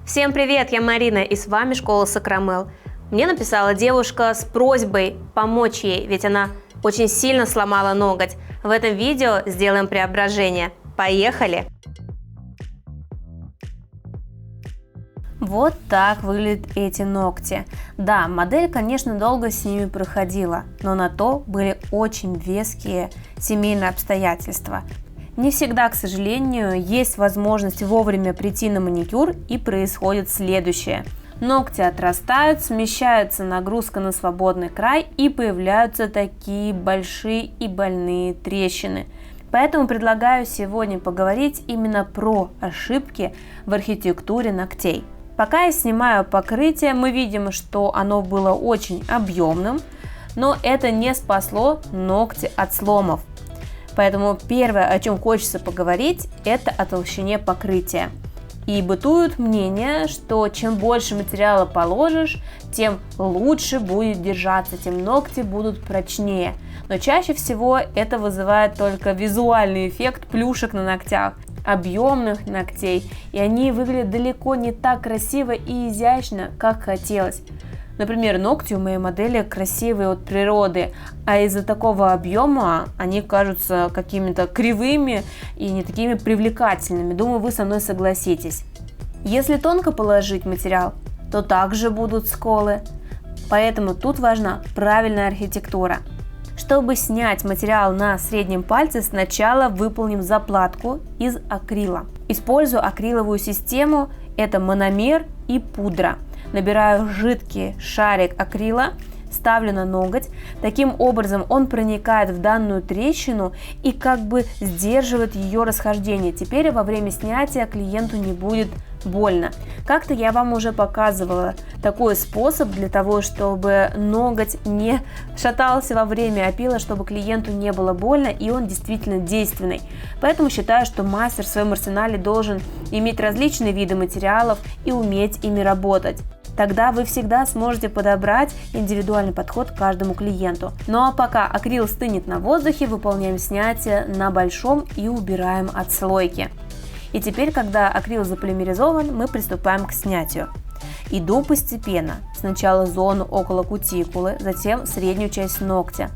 Всем привет, я Марина, и с вами школа Сакрамел. Мне написала девушка с просьбой помочь ей, ведь она очень сильно сломала ноготь. В этом видео сделаем преображение. Поехали! Вот так выглядят эти ногти. Да, модель, конечно, долго с ними проходила, но на то были очень веские семейные обстоятельства. Не всегда, к сожалению, есть возможность вовремя прийти на маникюр, и происходит следующее. Ногти отрастают, смещается нагрузка на свободный край, и появляются такие большие и больные трещины. Поэтому предлагаю сегодня поговорить именно про ошибки в архитектуре ногтей. Пока я снимаю покрытие, мы видим, что оно было очень объемным, но это не спасло ногти от сломов. Поэтому первое, о чем хочется поговорить, это о толщине покрытия. И бытует мнение, что чем больше материала положишь, тем лучше будет держаться, тем ногти будут прочнее. Но чаще всего это вызывает только визуальный эффект плюшек на ногтях, объемных ногтей, и они выглядят далеко не так красиво и изящно, как хотелось. Например, ногти у моей модели красивые от природы, а из-за такого объема они кажутся какими-то кривыми и не такими привлекательными. Думаю, вы со мной согласитесь. Если тонко положить материал, то также будут сколы. Поэтому тут важна правильная архитектура. Чтобы снять материал на среднем пальце, сначала выполним заплатку из акрила. Использую акриловую систему, это мономер и пудра. Набираю жидкий шарик акрила, ставлю на ноготь. Таким образом он проникает в данную трещину и как бы сдерживает ее расхождение. Теперь во время снятия клиенту не будет больно. Как-то я вам уже показывала такой способ для того, чтобы ноготь не шатался во время опила, чтобы клиенту не было больно, и он действительно действенный. Поэтому считаю, что мастер в своем арсенале должен иметь различные виды материалов и уметь ими работать. Тогда вы всегда сможете подобрать индивидуальный подход к каждому клиенту. Ну а пока акрил стынет на воздухе, выполняем снятие на большом и убираем отслойки. И теперь, когда акрил заполимеризован, мы приступаем к снятию. Иду постепенно. Сначала зону около кутикулы, затем среднюю часть ногтя.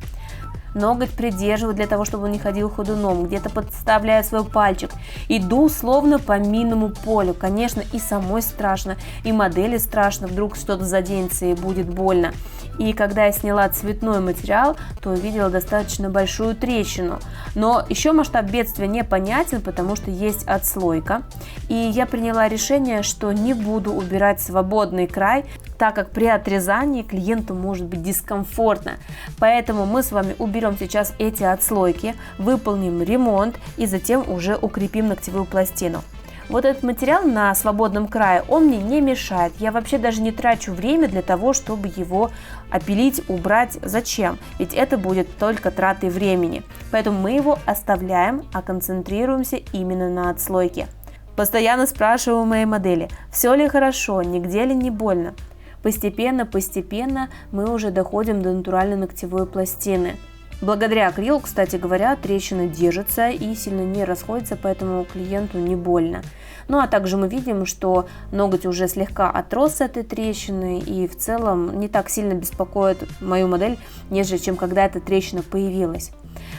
Ноготь придерживаю для того, чтобы он не ходил ходуном, где-то подставляю свой пальчик. Иду словно по минному полю. Конечно, и самой страшно, и модели страшно, вдруг что-то заденется и будет больно. И когда я сняла цветной материал, то увидела достаточно большую трещину. Но еще масштаб бедствия непонятен, потому что есть отслойка. И я приняла решение, что не буду убирать свободный край, так как при отрезании клиенту может быть дискомфортно. Поэтому мы с вами уберем сейчас эти отслойки, выполним ремонт и затем уже укрепим ногтевую пластину. Вот этот материал на свободном крае, он мне не мешает. Я вообще даже не трачу время для того, чтобы его опилить, убрать. Зачем? Ведь это будет только тратой времени. Поэтому мы его оставляем, а концентрируемся именно на отслойке. Постоянно спрашиваю у моей модели, все ли хорошо, нигде ли не больно. Постепенно мы уже доходим до натуральной ногтевой пластины. Благодаря акрилу, кстати говоря, трещина держится и сильно не расходится, поэтому клиенту не больно. Ну а также мы видим, что ноготь уже слегка отрос с этой трещины и в целом не так сильно беспокоит мою модель, нежели чем когда эта трещина появилась.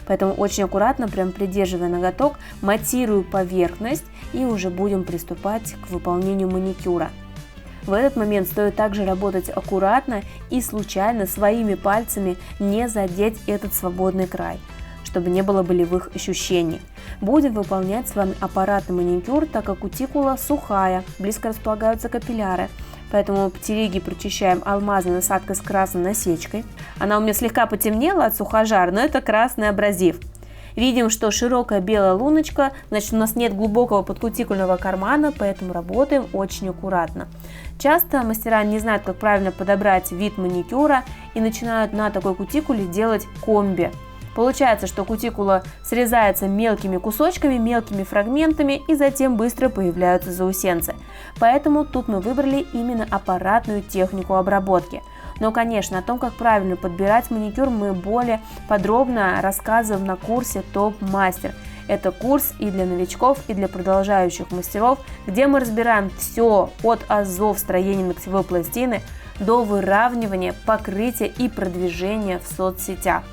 Поэтому очень аккуратно, прям придерживая ноготок, матирую поверхность и уже будем приступать к выполнению маникюра. В этот момент стоит также работать аккуратно и случайно своими пальцами не задеть этот свободный край, чтобы не было болевых ощущений. Будем выполнять с вами аппаратный маникюр, так как кутикула сухая, близко располагаются капилляры. Поэтому птериги прочищаем алмазной насадкой с красной насечкой. Она у меня слегка потемнела от сухожара, но это красный абразив. Видим, что широкая белая луночка, значит у нас нет глубокого подкутикульного кармана, поэтому работаем очень аккуратно. Часто мастера не знают, как правильно подобрать вид маникюра и начинают на такой кутикуле делать комби. Получается, что кутикула срезается мелкими кусочками, мелкими фрагментами и затем быстро появляются заусенцы. Поэтому тут мы выбрали именно аппаратную технику обработки. Но, конечно, о том, как правильно подбирать маникюр, мы более подробно рассказываем на курсе Топ Мастер. Это курс и для новичков, и для продолжающих мастеров, где мы разбираем все от азов строения ногтевой пластины до выравнивания, покрытия и продвижения в соцсетях.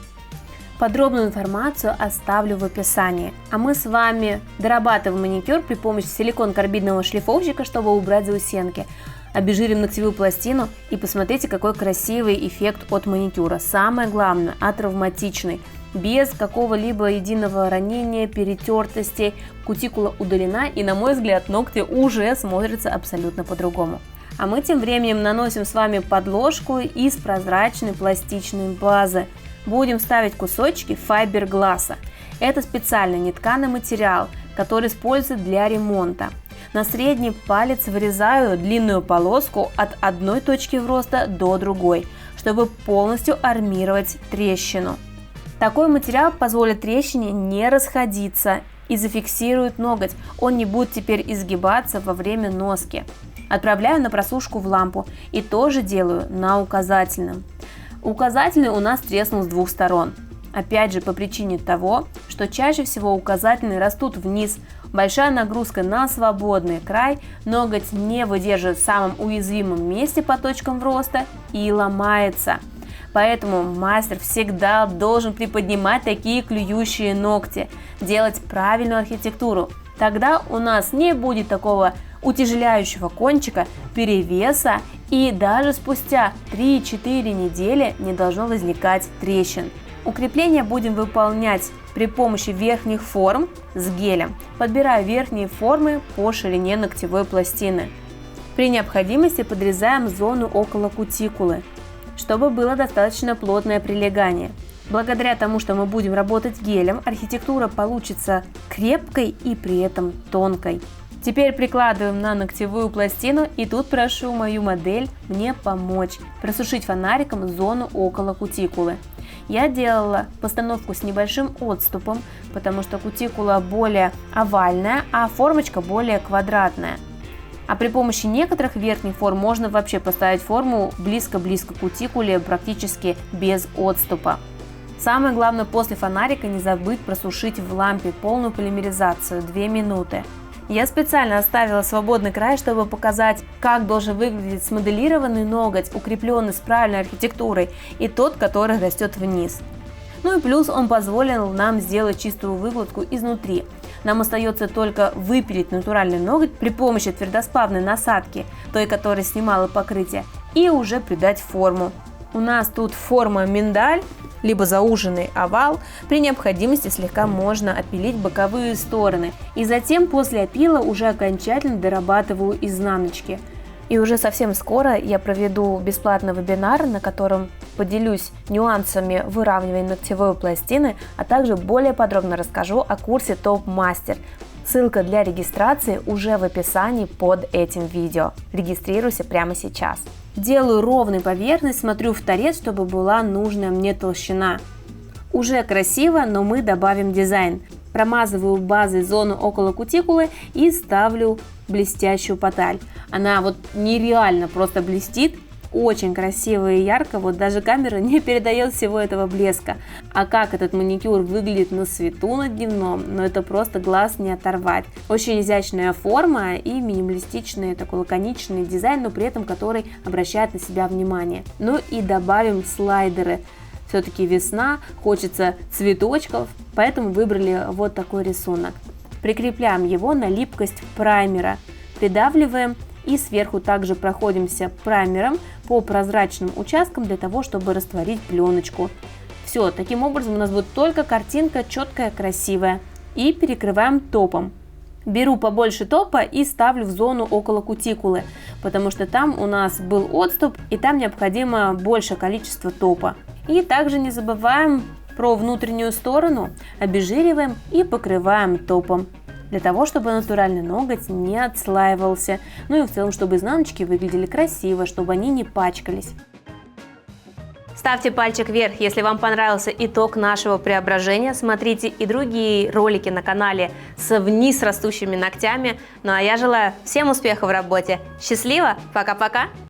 Подробную информацию оставлю в описании. А мы с вами дорабатываем маникюр при помощи силикон-карбидного шлифовщика, чтобы убрать заусенки. Обезжирим ногтевую пластину и посмотрите, какой красивый эффект от маникюра. Самое главное, атравматичный. Без какого-либо единого ранения, перетертостей, кутикула удалена и, на мой взгляд, ногти уже смотрятся абсолютно по-другому. А мы тем временем наносим с вами подложку из прозрачной пластичной базы. Будем ставить кусочки файбергласса. Это специальный нетканый материал, который используется для ремонта. На средний палец вырезаю длинную полоску от одной точки вроста до другой, чтобы полностью армировать трещину. Такой материал позволит трещине не расходиться и зафиксирует ноготь. Он не будет теперь изгибаться во время носки. Отправляю на просушку в лампу и тоже делаю на указательном. Указательный у нас треснул с двух сторон. Опять же по причине того, что чаще всего указательные растут вниз, большая нагрузка на свободный край, ноготь не выдерживает в самом уязвимом месте по точкам роста и ломается. Поэтому мастер всегда должен приподнимать такие клюющие ногти, делать правильную архитектуру. Тогда у нас не будет такого утяжеляющего кончика, перевеса, и даже спустя 3-4 недели не должно возникать трещин. Укрепление будем выполнять при помощи верхних форм с гелем. Подбираю верхние формы по ширине ногтевой пластины. При необходимости подрезаем зону около кутикулы, чтобы было достаточно плотное прилегание. Благодаря тому, что мы будем работать гелем, архитектура получится крепкой и при этом тонкой. Теперь прикладываем на ногтевую пластину, и тут прошу мою модель мне помочь просушить фонариком зону около кутикулы. Я делала постановку с небольшим отступом, потому что кутикула более овальная, а формочка более квадратная. А при помощи некоторых верхних форм можно вообще поставить форму близко-близко к кутикуле, практически без отступа. Самое главное после фонарика не забыть просушить в лампе полную полимеризацию 2 минуты. Я специально оставила свободный край, чтобы показать, как должен выглядеть смоделированный ноготь, укрепленный с правильной архитектурой, и тот, который растет вниз. Ну и плюс он позволил нам сделать чистую выкладку изнутри. Нам остается только выпилить натуральный ноготь при помощи твердосплавной насадки, той, которая снимала покрытие, и уже придать форму. У нас тут форма миндаль, либо зауженный овал. При необходимости слегка можно опилить боковые стороны. И затем после опила уже окончательно дорабатываю изнаночки. И уже совсем скоро я проведу бесплатный вебинар, на котором поделюсь нюансами выравнивания ногтевой пластины, а также более подробно расскажу о курсе Топ-мастер. Ссылка для регистрации уже в описании под этим видео. Регистрируйся прямо сейчас. Делаю ровную поверхность, смотрю в торец, чтобы была нужная мне толщина. Уже красиво, но мы добавим дизайн. Промазываю базой зону около кутикулы и ставлю блестящую поталь. Она вот нереально просто блестит. Очень красиво и ярко, вот даже камера не передает всего этого блеска. А как этот маникюр выглядит на свету на дневном, но это просто глаз не оторвать. Очень изящная форма и минималистичный такой лаконичный дизайн, но при этом который обращает на себя внимание. Ну и добавим слайдеры. Все-таки весна, хочется цветочков, поэтому выбрали вот такой рисунок. Прикрепляем его на липкость праймера, придавливаем. И сверху также проходимся праймером по прозрачным участкам для того, чтобы растворить пленочку. Все, таким образом у нас будет только картинка четкая, красивая. И перекрываем топом. Беру побольше топа и ставлю в зону около кутикулы, потому что там у нас был отступ и там необходимо большее количество топа. И также не забываем про внутреннюю сторону, обезжириваем и покрываем топом, для того, чтобы натуральный ноготь не отслаивался, ну и в целом, чтобы изнаночки выглядели красиво, чтобы они не пачкались. Ставьте пальчик вверх, если вам понравился итог нашего преображения. Смотрите и другие ролики на канале с вниз растущими ногтями. Ну а я желаю всем успеха в работе. Счастливо, пока-пока!